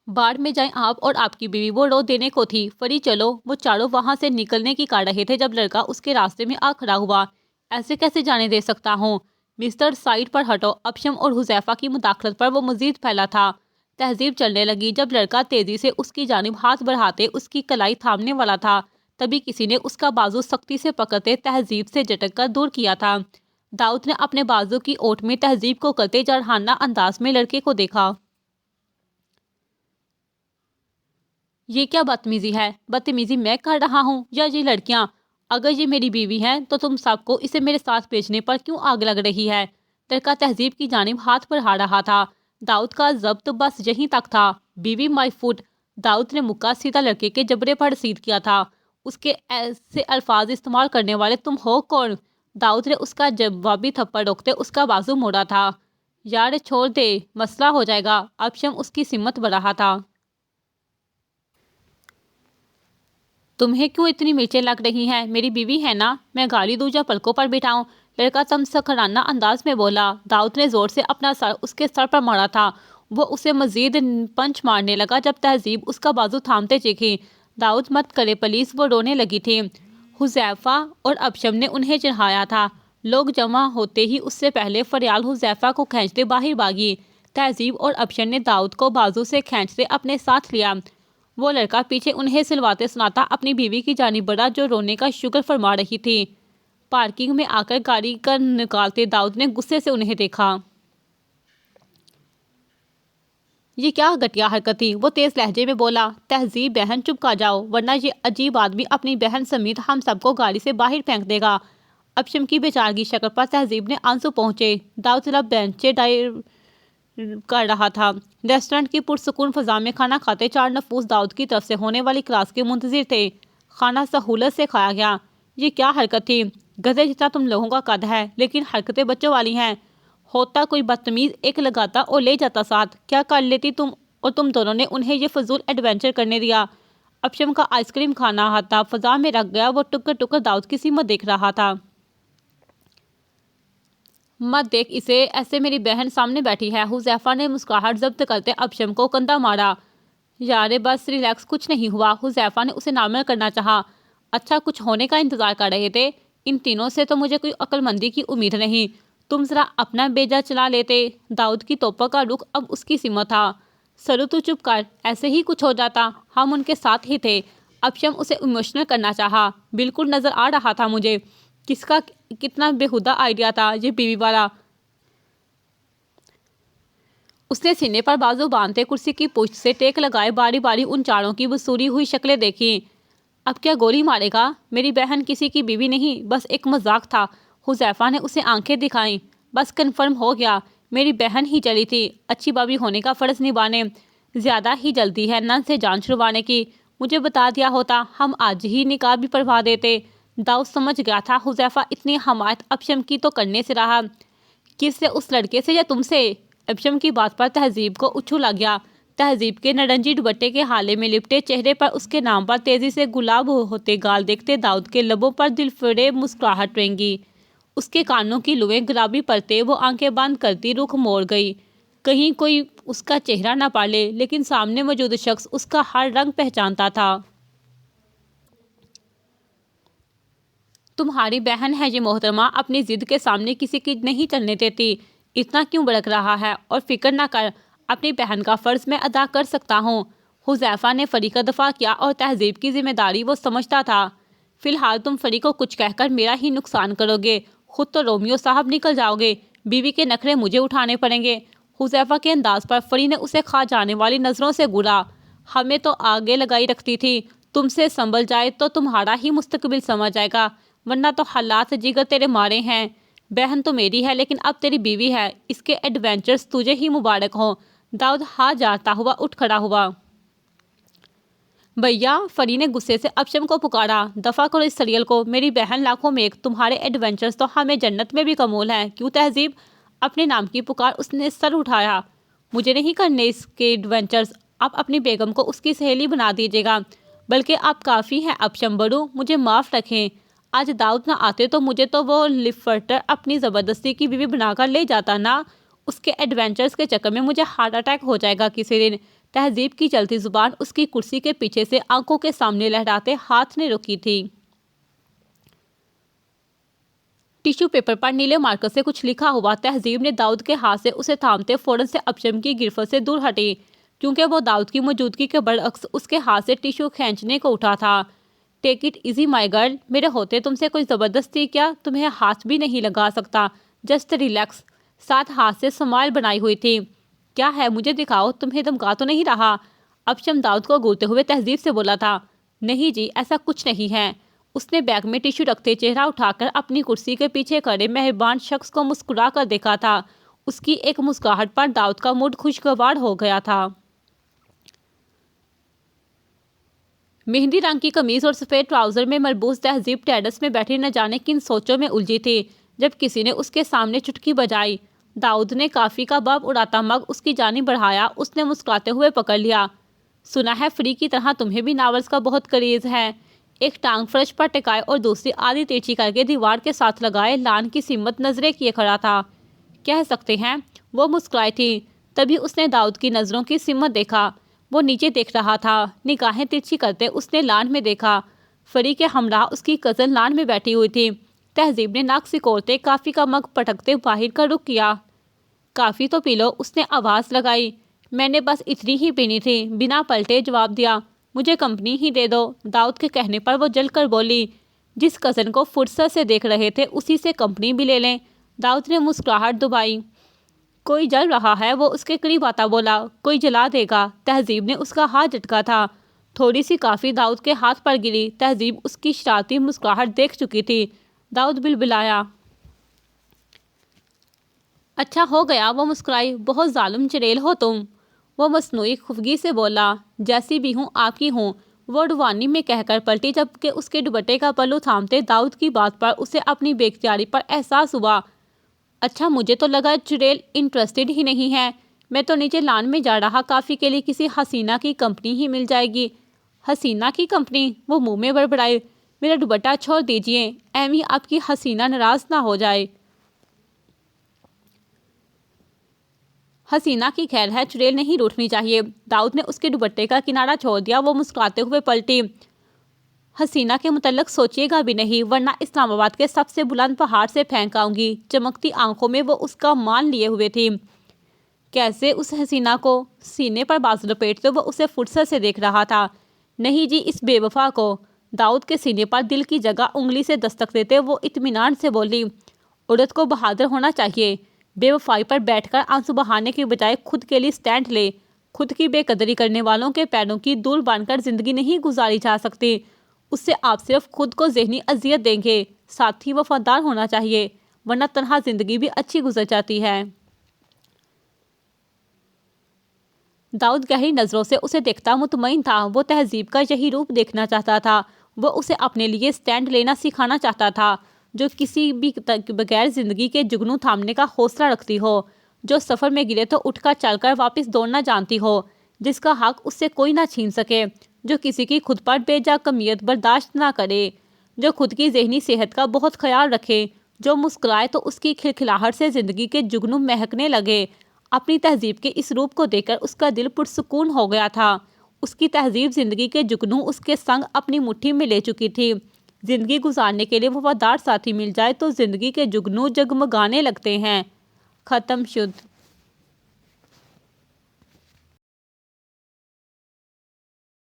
باڑ میں جائیں آپ اور آپ کی بیوی، وہ رو دینے کو تھی۔ فری چلو۔ وہ چاروں وہاں سے نکلنے کی کر رہے تھے جب لڑکا اس کے راستے میں آ کھڑا ہوا۔ ایسے کیسے جانے دے سکتا ہوں؟ مسٹر سائڈ پر ہٹو۔ ابشم اور حذیفہ کی مداخلت پر وہ مزید پھیلا تھا۔ تہذیب چلنے لگی۔ جب لڑکا تیزی سے اس کی جانب ہاتھ بڑھاتے اس کی کلائی تھامنے والا تھا، تبھی کسی نے اس کا بازو سختی سے پکڑتے تہذیب سے جھٹک کر دور کیا تھا۔ داؤد نے اپنے بازو کی اوٹ میں تہذیب کو کرتے جرحانہ انداز میں لڑکے کو دیکھا۔ یہ کیا بدتمیزی ہے؟ بدتمیزی میں کر رہا ہوں یا یہ لڑکیاں؟ اگر یہ میری بیوی ہے تو تم سب کو اسے میرے ساتھ بھیجنے پر کیوں آگ لگ رہی ہے؟ لڑکا تہذیب کی جانب ہاتھ بڑھا رہا تھا۔ داؤد کا ضبط بس یہیں تک تھا۔ بیوی مائی فوٹ۔ داؤد نے مکہ سیدھا لڑکے کے جبڑے پر رسید کیا تھا۔ اس کے ایسے الفاظ استعمال کرنے والے تم ہو کون؟ داؤد نے اس کا جوابی تھپڑ روکتے اس کا بازو موڑا تھا۔ یار چھوڑ دے، مسئلہ ہو جائے گا۔ ابشم اس کی سمت بڑھ رہا تھا۔ تمہیں کیوں اتنی مرچیں لگ رہی ہیں؟ میری بیوی ہے نا، میں گالی دوں یا پلکوں پر بٹھاؤں؟ لڑکا تمسخرانہ انداز میں بولا۔ داؤد نے زور سے اپنا سر اس کے سر پر مارا تھا۔ وہ اسے مزید پنچ مارنے لگا جب تہذیب اس کا بازو تھامتے چیخی۔ داؤد مت کرے پلیز، وہ رونے لگی تھی۔ حذیفہ اور ابشم نے انہیں چڑھایا تھا۔ لوگ جمع ہوتے ہی اس سے پہلے فریال حذیفہ کو کھینچتے باہر بھاگی۔ تہذیب اور ابشم نے داؤد کو بازو سے کھینچتے اپنے ساتھ لیا۔ وہ لڑکا پیچھے انہیں سلواتے سناتا اپنی بیوی کی جانب بڑھا جو رونے کا شکر فرما رہی تھی۔ پارکنگ میں آ کر گاڑی کا نکالتے داؤد نے غصے سے انہیں دیکھا۔ یہ کیا گھٹیا حرکت تھی؟ وہ تیز لہجے میں بولا۔ تہذیب بہن چپ کر جاؤ ورنہ یہ عجیب آدمی اپنی بہن سمیت ہم سب کو گاڑی سے باہر پھینک دے گا۔ ابشم کی بیچارگی شکل پر تہذیب نے آنسو پہنچے۔ داؤد ذرا بینچیں ڈائر کر رہا تھا۔ ریسٹورنٹ کی پرسکون فضا میں کھانا کھاتے 4 نفوس داؤد کی طرف سے ہونے والی کلاس کے منتظر تھے۔ کھانا سہولت سے کھایا گیا۔ یہ کیا حرکت تھی؟ گدھے جتنا تم لوگوں کا قد ہے لیکن حرکتیں بچوں والی ہیں۔ ہوتا کوئی بدتمیز ایک لگاتا اور لے جاتا ساتھ، کیا کر لیتی تم اور تم دونوں نے انہیں یہ فضول ایڈونچر کرنے دیا۔ ابشم کا آئس کریم کھانا ہاتھا فضا میں رکھ گیا۔ وہ ٹکر ٹکر داؤد کی سمت دیکھ رہا تھا۔ مت دیکھ اسے ایسے، میری بہن سامنے بیٹھی ہے۔ حذیفہ نے مسکراہٹ ضبط کرتے ابشم کو کندھا مارا۔ یارے بس ریلیکس، کچھ نہیں ہوا۔ حذیفہ نے اسے نارمل کرنا چاہا۔ اچھا کچھ ہونے کا انتظار کر رہے تھے؟ ان تینوں سے تو مجھے کوئی عقل مندی کی امید نہیں۔ تم ذرا اپنا بیجا چلا لیتے۔ داؤد کی توپہ کا رخ اب اس کی سمت تھا۔ سرو تو چپ کر، ایسے ہی کچھ ہو جاتا، ہم ان کے ساتھ ہی تھے۔ ابشم اسے ایموشنل کرنا چاہا۔ بالکل نظر آ رہا تھا مجھے، کس کا کتنا بےہودہ آئیڈیا تھا یہ بیوی والا۔ اس نے سینے پر بازو باندھتے کرسی کی پشت سے ٹیک لگائے باری باری ان چاروں کی بسوری ہوئی شکلیں دیکھی۔ اب کیا گولی مارے گا؟ میری بہن کسی کی بیوی نہیں، بس ایک مذاق تھا۔ حذیفہ نے اسے آنکھیں دکھائیں۔ بس کنفرم ہو گیا، میری بہن ہی چلی تھی اچھی بابی ہونے کا فرض نبھانے۔ زیادہ ہی جلدی ہے نن سے جان چھڑوانے کی، مجھے بتا دیا ہوتا ہم آج ہی نکاح بھی پڑھوا دیتے۔ داؤد سمجھ گیا تھا حذیفہ اتنی حمایت ابشم کی تو کرنے سے رہا۔ کس سے؟ اس لڑکے سے یا تم سے؟ ابشم کی بات پر تہذیب کو اچھل آ گیا۔ تہذیب کے نارنجی دوپٹے کے حالے میں لپٹے چہرے پر اس کے نام پر تیزی سے گلاب ہوتے گال دیکھتے داؤد کے لبوں پر دل فریب مسکراہٹ رینگی۔ اس کے کانوں کی لویں گلابی پڑتے وہ آنکھیں بند کرتی رخ موڑ گئی۔ کہیں کوئی اس کا چہرہ نہ پا لے، لیکن سامنے موجود شخص اس کا ہر رنگ پہچانتا تھا۔ تمہاری بہن ہے یہ محترمہ، اپنی ضد کے سامنے کسی کی نہیں چلنے دیتی، اتنا کیوں بڑک رہا ہے؟ اور فکر نہ کر، اپنی بہن کا فرض میں ادا کر سکتا ہوں۔ حذیفہ نے فری کا دفاع کیا اور تہذیب کی ذمہ داری وہ سمجھتا تھا۔ فی الحال تم فری کو کچھ کہہ کر میرا ہی نقصان کرو گے، خود تو رومیو صاحب نکل جاؤ گے، بیوی کے نخرے مجھے اٹھانے پڑیں گے۔ حذیفہ کے انداز پر فری نے اسے کھا جانے والی نظروں سے گھورا۔ ہمیں تو آگے لگائی رکھتی تھی، تم سے سنبھل جائے تو تمہارا ہی مستقبل سمجھ جائے گا، ورنہ تو حالات جگر تیرے مارے ہیں۔ بہن تو میری ہے لیکن اب تیری بیوی ہے، اس کے ایڈونچرز تجھے ہی مبارک ہوں۔ داؤد ہاں جاتا ہوا اٹھ کھڑا ہوا۔ بھیا، فری نے غصے سے ابشم کو پکارا، دفع کرو اس سریل کو، میری بہن لاکھوں میں ایک، تمہارے ایڈونچرز تو ہمیں جنت میں بھی قبول ہیں، کیوں تہذیب؟ اپنے نام کی پکار اس نے سر اٹھایا۔ مجھے نہیں کرنے اس کے ایڈونچرز، آپ اپنی بیگم کو اس کی سہیلی بنا دیجیے گا، بلکہ آپ کافی ہیں ابشم بڑو، مجھے معاف رکھیں۔ آج داؤد نہ آتے تو مجھے تو وہ لفٹر اپنی زبردستی کی بیوی بنا کر لے جاتا نا، اس کے ایڈونچرز کے چکر میں مجھے ہارٹ اٹیک ہو جائے گا کسی دن۔ تہذیب کی چلتی زبان اس کی کرسی کے پیچھے سے آنکھوں کے سامنے لہراتے ہاتھ نے روکی تھی۔ ٹیشو پیپر پر نیلے مارکر سے کچھ لکھا ہوا۔ تہذیب نے داؤد کے ہاتھ سے اسے تھامتے فوراً سے ابشم کی گرفت سے دور ہٹی، کیونکہ وہ داؤد کی موجودگی کے برعکس اس کے ہاتھ سے ٹیشو کھینچنے کو اٹھا تھا۔ Take it easy my girl, میرے ہوتے تم سے کوئی زبردستی کیا؟ تمہیں ہاتھ بھی نہیں لگا سکتا، جسٹ ریلیکس۔ ساتھ ہاتھ سے سمائل بنائی ہوئی تھی۔ کیا ہے مجھے دکھاؤ، تمہیں دمکا تو نہیں رہا؟ ابشم داؤد کو گھورتے ہوئے تہذیب سے بولا تھا۔ نہیں جی، ایسا کچھ نہیں ہے۔ اس نے بیگ میں ٹیشو رکھتے چہرہ اٹھا کر اپنی کرسی کے پیچھے کھڑے مہربان شخص کو مسکرا کر دیکھا تھا۔ اس کی ایک مسکراہٹ پر داؤد کا موڈ خوشگوار ہو گیا تھا۔ مہندی رنگ کی قمیض اور سفید ٹراؤزر میں ملبوس تہذیب ٹیرس میں بیٹھی نہ جانے کن سوچوں میں الجھی تھی، جب کسی نے اس کے سامنے چٹکی بجائی۔ داؤد نے کافی کا باب اڑاتا مگ اس کی جانب بڑھایا، اس نے مسکراتے ہوئے پکڑ لیا۔ سنا ہے فری کی طرح تمہیں بھی ناولز کا بہت کریز ہے۔ ایک ٹانگ فرش پر ٹکائے اور دوسری آدھی ترچھی کر کے دیوار کے ساتھ لگائے لان کی سمت نظریں کیے کھڑا تھا۔ کہہ سکتے ہیں وہ مسکرائی تھی، تبھی اس نے داؤد کی نظروں کی سمت دیکھا۔ وہ نیچے دیکھ رہا تھا، نگاہیں ترچھی کرتے اس نے لان میں دیکھا۔ فری کے ہمراہ اس کی کزن لان میں بیٹھی ہوئی تھی۔ تہذیب نے ناک سکوڑتے کافی کا مگ پٹکتے باہر کا رخ کیا۔ کافی تو پی لو، اس نے آواز لگائی۔ میں نے بس اتنی ہی پینی تھی، بنا پلٹے جواب دیا۔ مجھے کمپنی ہی دے دو۔ داؤد کے کہنے پر وہ جل کر بولی، جس کزن کو فرصت سے دیکھ رہے تھے اسی سے کمپنی بھی لے لیں۔ داؤد نے مسکراہٹ دبائی۔ کوئی جل رہا ہے، وہ اس کے قریب آتا بولا۔ کوئی جلا دے گا۔ تہذیب نے اس کا ہاتھ جھٹکا تھا۔ تھوڑی سی کافی داؤد کے ہاتھ پر گری۔ تہذیب اس کی شرارتی مسکراہٹ دیکھ چکی تھی۔ داؤد بلبلایا۔ اچھا ہو گیا، وہ مسکرائی۔ بہت ظالم چڑیل ہو تم، وہ مصنوعی خفگی سے بولا۔ جیسی بھی ہوں آپ کی ہوں، وہ روانی میں کہہ کر پلٹی، جبکہ اس کے دوپٹے کا پلو تھامتے داؤد کی بات پر اسے اپنی بے اختیاری پر احساس ہوا۔ اچھا، مجھے تو لگا چڑیل انٹرسٹڈ ہی نہیں ہے۔ میں تو نیچے لان میں جا رہا، کافی کے لیے کسی حسینہ کی کمپنی ہی مل جائے گی۔ حسینہ کی کمپنی؟ وہ منہ میں بڑبڑائے۔ میرا دوپٹہ چھوڑ دیجیے، ایمی آپ کی حسینہ ناراض نہ ہو جائے۔ حسینہ کی خیر ہے، چڑیل نہیں روٹھنی چاہیے۔ داؤد نے اس کے دوپٹے کا کنارہ چھوڑ دیا۔ وہ مسکراتے ہوئے پلٹی۔ حسینہ کے متعلق سوچیے گا بھی نہیں، ورنہ اسلام آباد کے سب سے بلند پہاڑ سے پھینک آؤں گی۔ چمکتی آنکھوں میں وہ اس کا مان لیے ہوئے تھی۔ کیسے اس حسینہ کو؟ سینے پر بازو لپیٹتے وہ اسے فرصت سے دیکھ رہا تھا۔ نہیں جی، اس بے وفا کو۔ داؤد کے سینے پر دل کی جگہ انگلی سے دستک دیتے وہ اطمینان سے بولی، عورت کو بہادر ہونا چاہیے۔ بے وفائی پر بیٹھ کر آنسو بہانے کے بجائے خود کے لیے سٹینڈ لے۔ خود کی بے قدری کرنے والوں کے پیروں کی دول بن کر زندگی نہیں گزاری جا سکتی۔ اس سے آپ صرف خود کو ذہنی اذیت دیں گے۔ ساتھ ہی وفادار ہونا چاہیے، ورنہ تنہا زندگی بھی اچھی گزر جاتی ہے۔ داؤد گہری نظروں سے اسے دیکھتا مطمئن تھا۔ وہ تہذیب کا یہی روپ دیکھنا چاہتا تھا۔ وہ اسے اپنے لیے سٹینڈ لینا سکھانا چاہتا تھا، جو کسی بھی بغیر زندگی کے جگنو تھامنے کا حوصلہ رکھتی ہو، جو سفر میں گرے تو اٹھ کر چل کر واپس دوڑنا جانتی ہو، جس کا حق اس سے کوئی نہ چھین سکے، جو کسی کی خود پر بے جا کمیت برداشت نہ کرے، جو خود کی ذہنی صحت کا بہت خیال رکھے، جو مسکرائے تو اس کی کھلکھلاہٹ سے زندگی کے جگنو مہکنے لگے۔ اپنی تہذیب کے اس روپ کو دیکھ کر اس کا دل پرسکون ہو گیا تھا۔ اس کی تہذیب زندگی کے جگنوں اس کے سنگ اپنی مٹھی میں لے چکی تھی۔ زندگی گزارنے کے لیے وفادار ساتھی مل جائے تو زندگی کے جگنوں جگمگانے لگتے ہیں۔ ختم شد۔